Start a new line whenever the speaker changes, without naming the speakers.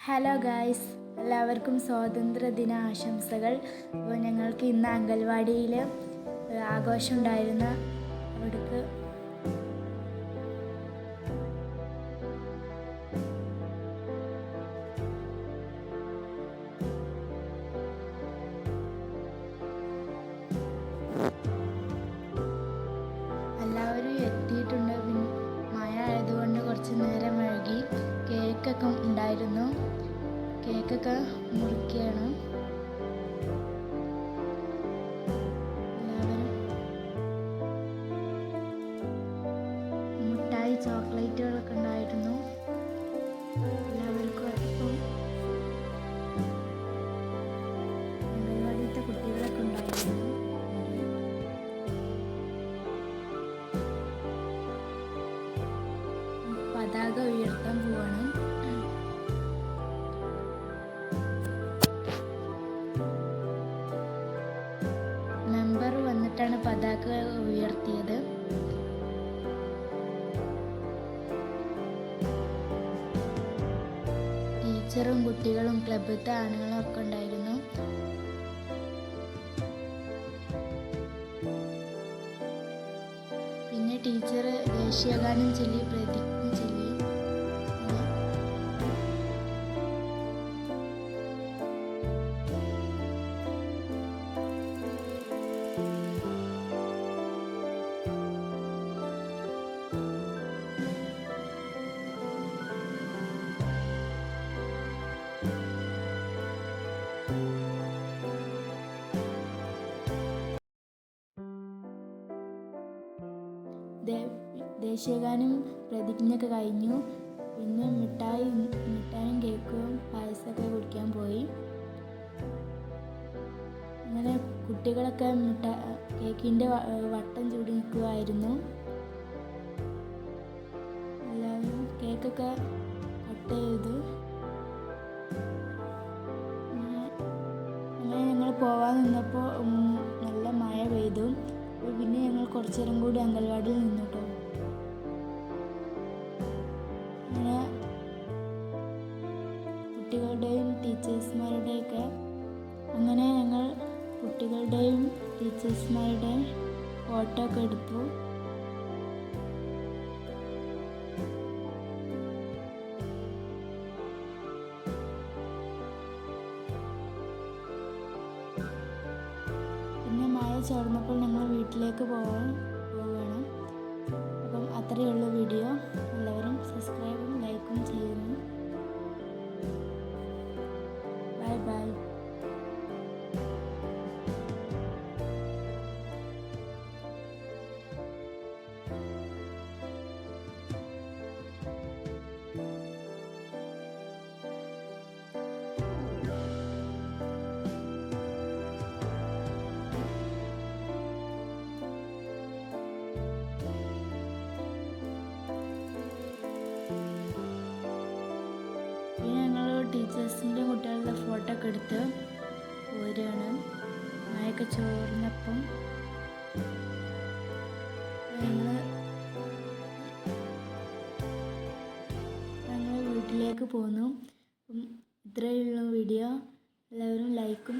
Hello guys, എല്ലാവർക്കും സ്വാതന്ത്ര്യദിന ആശംസകൾ. അപ്പോൾ ഞങ്ങൾക്ക് ഇന്ന് അംഗൻവാടിയിൽ ആഘോഷം ഉണ്ടായിരുന്നു. അവിടേക്ക് എല്ലാവരും എത്തിയിട്ടുണ്ട്. മഴ ആയതുകൊണ്ട് കുറച്ച് നേരം വൈകി. കേക്കൊക്കെ ഉണ്ടായിരുന്നു. കേക്കൊക്കെ മുറിക്കുകയാണ്. എല്ലാവരും മിഠായി ചോക്ലേറ്റുകളൊക്കെ ഉണ്ടായിരുന്നു. എല്ലാവർക്കും ഇപ്പം അംഗൻവാടിയിലത്തെ കുട്ടികളൊക്കെ ഉണ്ടായിരുന്നു. പതാക ഉയർത്താൻ പോവാണ്. മെമ്പർ വന്നിട്ടാണ് പതാക ഉയർത്തിയത്. ടീച്ചറും കുട്ടികളും ക്ലബ്ബത്തെ ആണുങ്ങളും ഒക്കെ ഉണ്ടായിരുന്നു. പിന്നെ ടീച്ചർ ദേശീയഗാനം ചൊല്ലി പ്രതിജ്ഞ ചൊല്ലി. ദേശീയഗാനം പ്രതിജ്ഞയൊക്കെ കഴിഞ്ഞു. പിന്നെ മിഠായും കേക്കും പായസമൊക്കെ കുടിക്കാൻ പോയി. അങ്ങനെ കുട്ടികളൊക്കെ കേക്കിൻ്റെ വട്ടം ചൂടി നിൽക്കുമായിരുന്നു. എല്ലാവരും കേക്കൊക്കെ കട്ട് ചെയ്തു. അങ്ങനെ ഞങ്ങൾ പോവാൻ നിന്നപ്പോൾ നല്ല മഴ പെയ്തു. പിന്നെ ഞങ്ങൾ കുറച്ചു നേരം കൂടി അംഗൻവാടിയിൽ നിന്നു കേട്ടോ. അങ്ങനെ കുട്ടികളുടെയും ടീച്ചേഴ്സ്മാരുടെയൊക്കെ അങ്ങനെ ഞങ്ങൾ കുട്ടികളുടെയും ടീച്ചേഴ്സ്മാരുടെയും ഫോട്ടോ ഒക്കെ എടുത്തു. പിന്നെ മഴ ചേർന്നപ്പോൾ ഞങ്ങൾ വീട്ടിലേക്ക് പോവുകയാണ്. അപ്പം അത്രയേ ഉള്ളൂ വീഡിയോ. എല്ലാവരും സബ്സ്ക്രൈബും ലൈക്കും ചെയ്യുന്നു. Bye bye. പിന്നെ ഞങ്ങൾ ടീച്ചേഴ്സിൻ്റെ കുട്ടികളുടെ ഫോട്ടോ ഒക്കെ എടുത്ത് പോരുകയാണ്. മഴയൊക്കെ ചോർന്നപ്പം ഞങ്ങൾ വീട്ടിലേക്ക് പോന്നു. ഇത്രയുള്ള വീഡിയോ. എല്ലാവരും ലൈക്കും